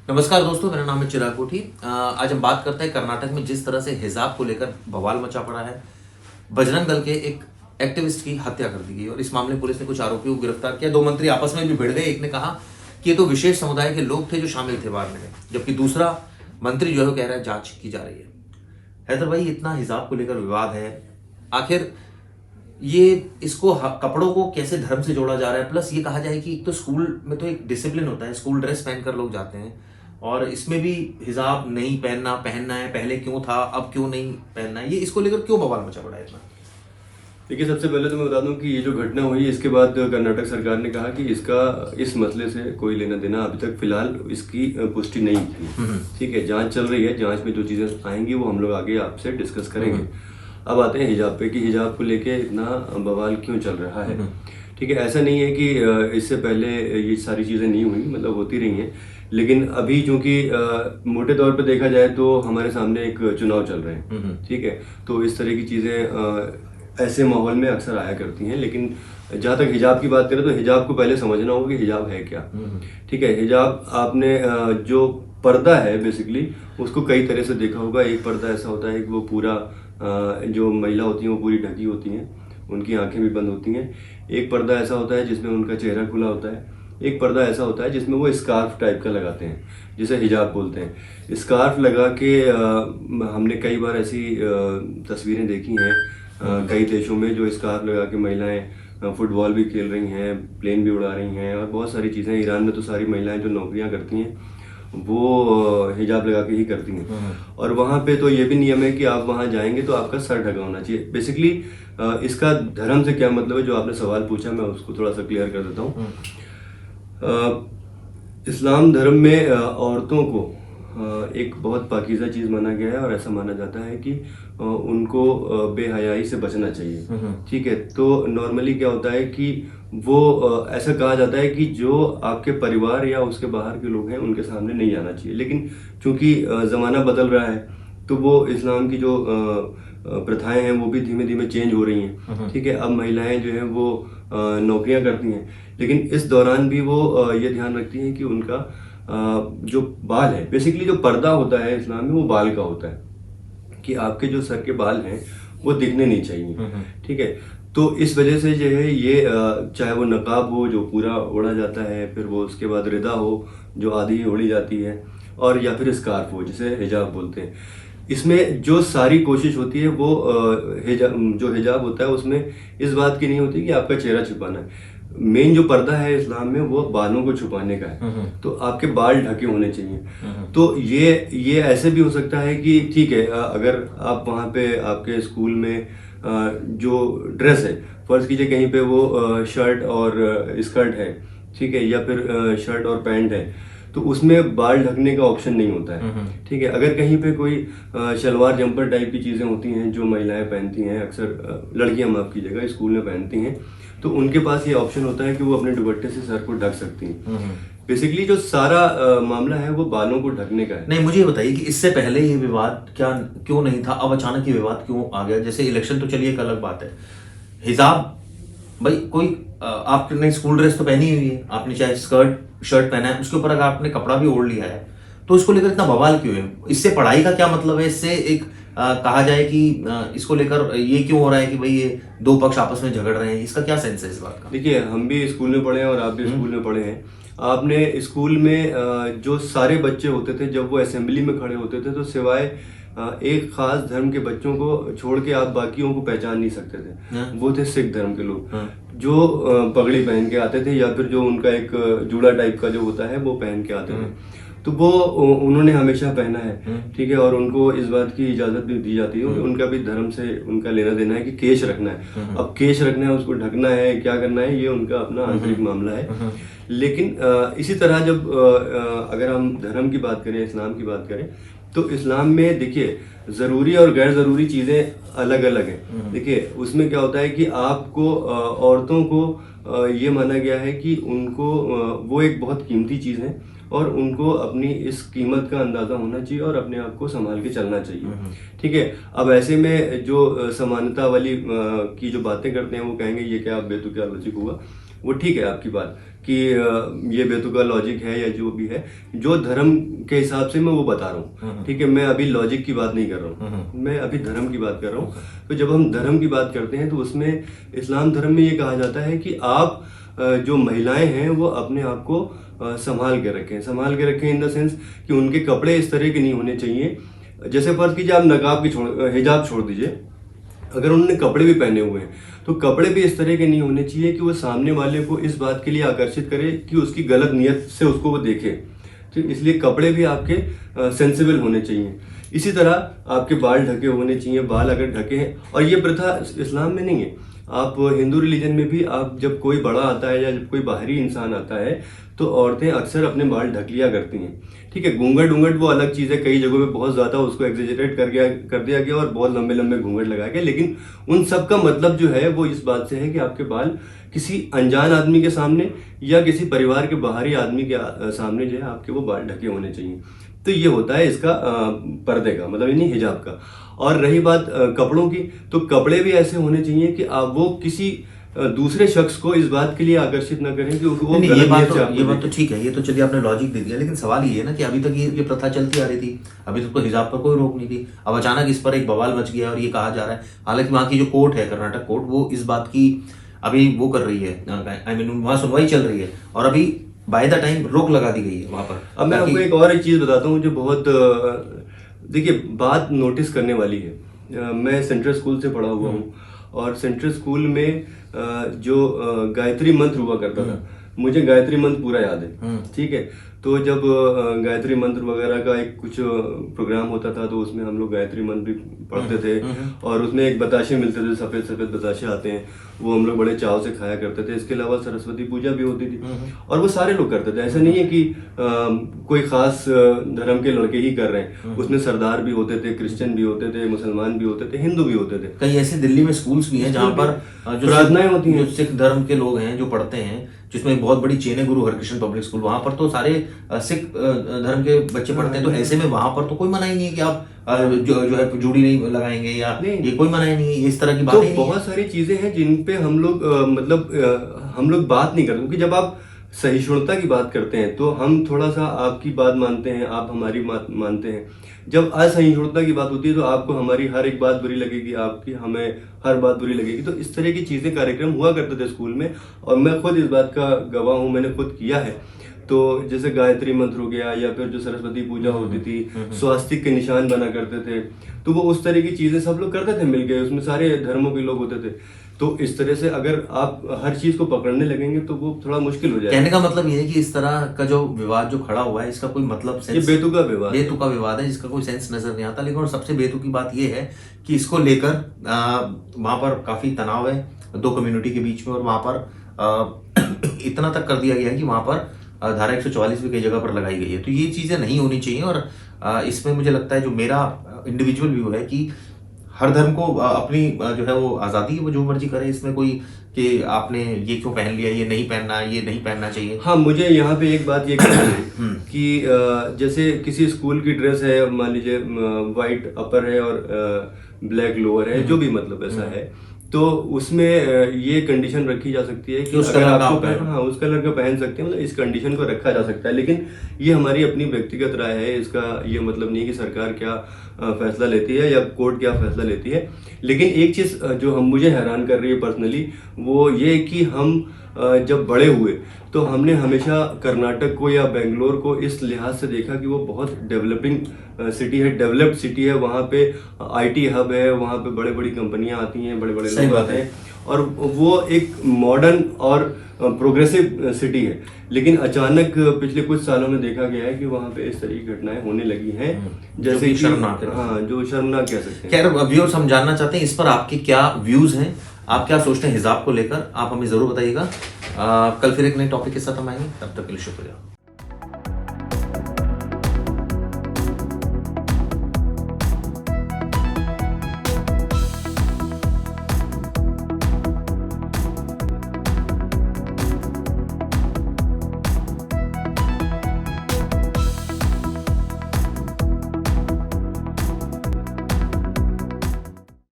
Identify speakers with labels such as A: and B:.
A: नमस्कार दोस्तों, मेरा नाम है चिराग कोठी। आज हम बात करते हैं कर्नाटक में जिस तरह से हिजाब को लेकर बवाल मचा पड़ा है। बजरंग दल के एक एक्टिविस्ट की हत्या कर दी गई और इस मामले में पुलिस ने कुछ आरोपियों को गिरफ्तार किया। दो मंत्री आपस में भी भिड़ गए। एक ने कहा कि ये तो विशेष समुदाय के लोग थे जो शामिल थे मारने में, जबकि दूसरा मंत्री जो है वो कह रहा है जांच की जा रही है। हैदर भाई, इतना हिजाब को लेकर विवाद है, आखिर ये इसको कपड़ों को कैसे धर्म से जोड़ा जा रहा है? प्लस ये कहा जाए कि एक तो स्कूल में तो एक डिसिप्लिन होता है, स्कूल ड्रेस पहनकर लोग जाते हैं और इसमें भी हिजाब नहीं पहनना है, पहले क्यों था अब क्यों नहीं पहनना है, ये इसको लेकर क्यों बवाल मचा पड़ा है इतना?
B: देखिए, सबसे पहले तो मैं बता दूं कि ये जो घटना हुई इसके बाद कर्नाटक सरकार ने कहा कि इसका इस मसले से कोई लेना देना अभी तक फिलहाल इसकी पुष्टि नहीं की। ठीक है, जांच चल रही है। जांच में जो चीज़ें आएंगी वो हम लोग आगे आपसे डिस्कस करेंगे। अब आते हैं हिजाब पे कि हिजाब को लेके इतना बवाल क्यों चल रहा है। ठीक है, ऐसा नहीं है कि इससे पहले ये सारी चीज़ें नहीं हुई, मतलब होती रही हैं, लेकिन अभी चूंकि मोटे तौर पे देखा जाए तो हमारे सामने एक चुनाव चल रहे हैं। ठीक है, तो इस तरह की चीज़ें ऐसे माहौल में अक्सर आया करती हैं। लेकिन जहाँ तक हिजाब की बात करें तो हिजाब को पहले समझना होगा कि हिजाब है क्या। ठीक है, हिजाब आपने जो पर्दा है बेसिकली उसको कई तरह से देखा होगा। एक पर्दा ऐसा होता है कि वो पूरा जो महिला होती हैं वो पूरी ढकी होती हैं, उनकी आंखें भी बंद होती हैं। एक पर्दा ऐसा होता है जिसमें उनका चेहरा खुला होता है। एक पर्दा ऐसा होता है जिसमें वो स्कार्फ टाइप का लगाते हैं, जिसे हिजाब बोलते हैं। स्कार्फ लगा के हमने कई बार ऐसी तस्वीरें देखी हैं कई देशों में, जो स्कार्फ लगा के महिलाएं फुटबॉल भी खेल रही हैं, प्लेन भी उड़ा रही हैं और बहुत सारी चीज़ें। ईरान में तो सारी महिलाएं जो नौकरियां करती हैं वो हिजाब लगा के ही करती हैं। और वहाँ पे तो ये भी नियम है कि आप वहाँ जाएंगे तो आपका सर ढका होना चाहिए। बेसिकली इसका धर्म से क्या मतलब है, जो आपने सवाल पूछा मैं उसको थोड़ा सा क्लियर कर देता हूँ। इस्लाम धर्म में औरतों को एक बहुत पाकीज़ा चीज़ माना गया है और ऐसा माना जाता है कि उनको बेहयाई से बचना चाहिए। ठीक है, तो नॉर्मली क्या होता है कि वो ऐसा कहा जाता है कि जो आपके परिवार या उसके बाहर के लोग हैं उनके सामने नहीं आना चाहिए। लेकिन चूंकि ज़माना बदल रहा है तो वो इस्लाम की जो प्रथाएं हैं वो भी धीमे धीमे चेंज हो रही हैं। ठीक है, अब महिलाएं जो हैं वो नौकरियां करती हैं, लेकिन इस दौरान भी वो ये ध्यान रखती हैं कि उनका जो बाल है, बेसिकली जो पर्दा होता है इस्लाम में वो बाल का होता है कि आपके जो सर के बाल हैं वो दिखने नहीं चाहिए। ठीक है, तो इस वजह से जो है ये चाहे वो नकाब हो जो पूरा ओढ़ा जाता है, फिर वो उसके बाद रिदा हो जो आधी ही ओढ़ी जाती है, और या फिर स्कार्फ हो जिसे हिजाब बोलते हैं। इसमें जो सारी कोशिश होती है वो जो हिजाब होता है उसमें इस बात की नहीं होती कि आपका चेहरा छुपाना है। मेन जो पर्दा है इस्लाम में वो बालों को छुपाने का है, तो आपके बाल ढके होने चाहिए। तो ये ऐसे भी हो सकता है कि ठीक है, अगर आप वहाँ पे आपके स्कूल में जो ड्रेस है, फर्ज कीजिए कहीं पे वो शर्ट और स्कर्ट है, ठीक है, या फिर शर्ट और पैंट है, तो उसमें बाल ढकने का ऑप्शन नहीं होता है। ठीक है, अगर कहीं पे कोई शलवार जंपर टाइप की चीज़ें होती हैं जो महिलाएं पहनती हैं, अक्सर लड़कियां माफ कीजिएगा स्कूल में पहनती हैं, तो उनके पास ये ऑप्शन होता है कि वो अपने दुपट्टे से सर को ढक सकती हैं। बेसिकली जो सारा मामला है वो बालों को ढकने का है।
A: नहीं, मुझे ये बताइए कि इससे पहले ये विवाद क्यों नहीं था, अब अचानक ये विवाद क्यों आ गया? जैसे इलेक्शन तो चलिए एक अलग बात है, हिजाब भाई कोई आपने स्कूल ड्रेस तो पहनी हुई है, आपने चाहे स्कर्ट शर्ट पहना है, उसके ऊपर अगर आपने कपड़ा भी ओढ़ लिया है तो इसको लेकर इतना बवाल क्यों है? इससे पढ़ाई का क्या मतलब है? इससे एक कहा जाए कि इसको लेकर ये क्यों हो रहा है कि भाई ये दो पक्ष आपस में झगड़ रहे हैं, इसका क्या सेंस है इस बात का?
B: देखिए, हम भी स्कूल में पढ़े हैं और आप भी स्कूल में पढ़े हैं। आपने स्कूल में जो सारे बच्चे होते थे जब वो असेंबली में खड़े होते थे तो सिवाय एक खास धर्म के बच्चों को छोड़ के आप बाकियों को पहचान नहीं सकते थे। वो थे सिख धर्म के लोग, जो पगड़ी पहन के आते थे या फिर जो उनका एक जूड़ा टाइप का जो होता है वो पहन के आते थे। तो वो उन्होंने हमेशा पहना है। ठीक है, और उनको इस बात की इजाजत भी दी जाती है, उनका भी धर्म से उनका लेना देना है कि केश रखना है। अब केश रखना है, उसको ढकना है, क्या करना है, ये उनका अपना आंतरिक मामला है। लेकिन इसी तरह जब अगर हम धर्म की बात करें, इस्लाम की बात करें, तो इस्लाम में देखिए ज़रूरी और गैर ज़रूरी चीज़ें अलग अलग हैं। देखिए, उसमें क्या होता है कि आपको औरतों को ये माना गया है कि उनको वो एक बहुत कीमती चीज़ है और उनको अपनी इस कीमत का अंदाज़ा होना चाहिए और अपने आप को संभाल के चलना चाहिए। ठीक है, अब ऐसे में जो समानता वाली की जो बातें करते हैं वो कहेंगे ये क्या बेतुका लॉजिक हुआ। वो ठीक है आपकी बात कि ये बेतुका लॉजिक है या जो भी है, जो धर्म के हिसाब से मैं वो बता रहा हूँ, ठीक है। मैं अभी लॉजिक की बात नहीं कर रहा हूँ, मैं अभी धर्म की बात कर रहा हूँ। तो जब हम धर्म की बात करते हैं तो उसमें इस्लाम धर्म में ये कहा जाता है कि आप जो महिलाएं हैं वो अपने आप को संभाल के रखें इन द सेंस कि उनके कपड़े इस तरह के नहीं होने चाहिए। जैसे फर्ज कीजिए आप नकाब की हिजाब छोड़ दीजिए, अगर उन्होंने कपड़े भी पहने हुए हैं तो कपड़े भी इस तरह के नहीं होने चाहिए कि वो सामने वाले को इस बात के लिए आकर्षित करे कि उसकी गलत नियत से उसको वो देखे। तो इसलिए कपड़े भी आपके सेंसिबल होने चाहिए। इसी तरह आपके बाल ढके होने चाहिए, बाल अगर ढके हैं, और ये प्रथा इस्लाम में नहीं है, आप हिंदू रिलीजन में भी आप जब कोई बड़ा आता है या जब कोई बाहरी इंसान आता है तो औरतें अक्सर अपने बाल ढक लिया करती हैं, ठीक है। घूंघट वो अलग चीज़ है, कई जगहों में बहुत ज़्यादा उसको एग्जेजरेट कर दिया गया और बहुत लंबे लंबे घूंघट लगाए गए, लेकिन उन सब का मतलब जो है वो इस बात से है कि आपके बाल किसी अनजान आदमी के सामने या किसी परिवार के बाहरी आदमी के सामने जो है आपके वो बाल ढके होने चाहिए। तो ये होता है इसका पर्दे का मतलब, यानी हिजाब का। और रही बात कपड़ों की, तो कपड़े भी ऐसे होने चाहिए कि आप वो किसी दूसरे शख्स को इस बात के लिए आकर्षित ना करें कि वो
A: नहीं, ये बात तो ठीक है, ये तो चलिए आपने लॉजिक दे दिया, लेकिन सवाल ये है ना कि अभी तक ये प्रथा चलती आ रही थी, अभी तक तो हिजाब पर कोई रोक नहीं थी। अब अचानक इस पर एक बवाल मच गया और ये कहा जा रहा है, हालांकि वहाँ की जो कोर्ट है, कर्नाटक कोर्ट, वो इस बात की अभी वो कर रही है, आई मीन वहाँ सुनवाई चल रही है और अभी बाय द टाइम रोक लगा दी गई है वहाँ पर।
B: अब मैं आपको एक चीज बताता हूँ जो बहुत देखिए बात नोटिस करने वाली है। मैं सेंट्रल स्कूल से पढ़ा हुआ हूँ और सेंट्रल स्कूल में जो गायत्री मंत्र हुआ करता था, मुझे गायत्री मंत्र पूरा याद है, ठीक है। तो जब गायत्री मंत्र वगैरह का एक कुछ प्रोग्राम होता था तो उसमें हम लोग गायत्री मंत्र भी पढ़ते थे और उसमें एक बताशे मिलते थे, सफेद सफेद बताशे आते हैं, वो हम लोग बड़े चाव से खाया करते थे। इसके अलावा सरस्वती पूजा भी होती थी और वो सारे लोग करते थे, ऐसा नहीं है कि कोई खास धर्म के लड़के ही कर रहे हैं। उसमें सरदार भी होते थे, क्रिश्चियन भी होते थे, मुसलमान भी होते थे, हिंदू भी होते थे।
A: कई ऐसे दिल्ली में स्कूल्स भी हैं जहाँ पर जो
B: प्रार्थनाएं होती हैं,
A: जो सिख धर्म के लोग हैं जो पढ़ते हैं, जिसमें एक बहुत बड़ी चेन है गुरु हरकृष्ण पब्लिक स्कूल, वहां पर तो सारे सिख धर्म के बच्चे पढ़ते हैं। तो ऐसे में वहां पर तो कोई मना ही नहीं है कि आप जो है जूड़ी नहीं लगाएंगे या ये कोई मना ही नहीं है, इस तरह की बातें।
B: तो बहुत सारी चीजें हैं जिन पे हम लोग हम लोग बात नहीं करते, क्योंकि जब आप सहिष्णुता की बात करते हैं तो हम थोड़ा सा आपकी बात मानते हैं, आप हमारी बात मानते हैं। जब असहिष्णुता की बात होती है तो आपको हमारी हर एक बात बुरी लगेगी, आपकी हमें हर बात बुरी लगेगी। तो इस तरह की चीजें कार्यक्रम हुआ करते थे स्कूल में और मैं खुद इस बात का गवाह हूँ, मैंने खुद किया है। तो जैसे गायत्री मंत्र हो गया या फिर जो सरस्वती पूजा होती थी, स्वास्तिक के निशान बना करते थे, तो वो उस तरह की चीजें सब लोग करते थे मिलके, उसमें सारे धर्मों के लोग होते थे। तो इस तरह से अगर आप हर चीज को पकड़ने लगेंगे तो वो थोड़ा मुश्किल हो जाएगा।
A: कहने का मतलब ये है कि इस तरह का जो विवाद जो खड़ा हुआ है इसका कोई मतलब
B: ये बेतुका
A: विवाद है जिसका कोई सेंस नजर नहीं आता। लेकिन और सबसे बेतुकी बात ये है कि इसको लेकर वहां पर काफी तनाव है दो कम्युनिटी के बीच में और वहां पर इतना तक कर दिया गया है कि वहां पर धारा 144 भी कई जगह पर लगाई गई है। तो ये चीजें नहीं होनी चाहिए और इसमें मुझे लगता है जो मेरा इंडिविजुअल व्यू है कि हर धर्म को अपनी जो है वो आज़ादी है, वो जो मर्जी करे, इसमें कोई कि आपने ये क्यों पहन लिया, ये नहीं पहनना, ये नहीं पहनना चाहिए।
B: हाँ, मुझे यहाँ पे एक बात ये कहनी है कि जैसे किसी स्कूल की ड्रेस है, मान लीजिए वाइट अपर है और ब्लैक लोअर है, जो भी मतलब ऐसा है, तो उसमें ये कंडीशन रखी जा सकती है कि
A: उस कलर का
B: उस कलर का पहन सकते हैं, मतलब इस कंडीशन को रखा जा सकता है। लेकिन ये हमारी अपनी व्यक्तिगत राय है, इसका ये मतलब नहीं कि सरकार क्या फैसला लेती है या कोर्ट क्या फैसला लेती है। लेकिन एक चीज़ जो मुझे हैरान कर रही है पर्सनली, वो ये कि हम जब बड़े हुए तो हमने हमेशा कर्नाटक को या बेंगलोर को इस लिहाज से देखा कि वो बहुत डेवलपिंग सिटी है, डेवलप्ड सिटी है, वहाँ पे आईटी हब है, वहाँ पे बड़े बड़ी कंपनियां आती हैं, बड़े बड़े लोग आते हैं और वो एक मॉडर्न और प्रोग्रेसिव सिटी है। लेकिन अचानक पिछले कुछ सालों में देखा गया है कि वहाँ पे इस तरह की घटनाएं होने लगी हैं, जैसे
A: शर्मनाक है।
B: हाँ, जो शर्मनाक कह सकते हैं।
A: खैर व्यूअर्स, हम जानना चाहते हैं इस पर आपके क्या व्यूज हैं, आप क्या सोचते हैं हिजाब को लेकर, आप हमें जरूर बताइएगा। कल फिर एक नए टॉपिक के साथ हम आएंगे, तब तक के लिए शुक्रिया।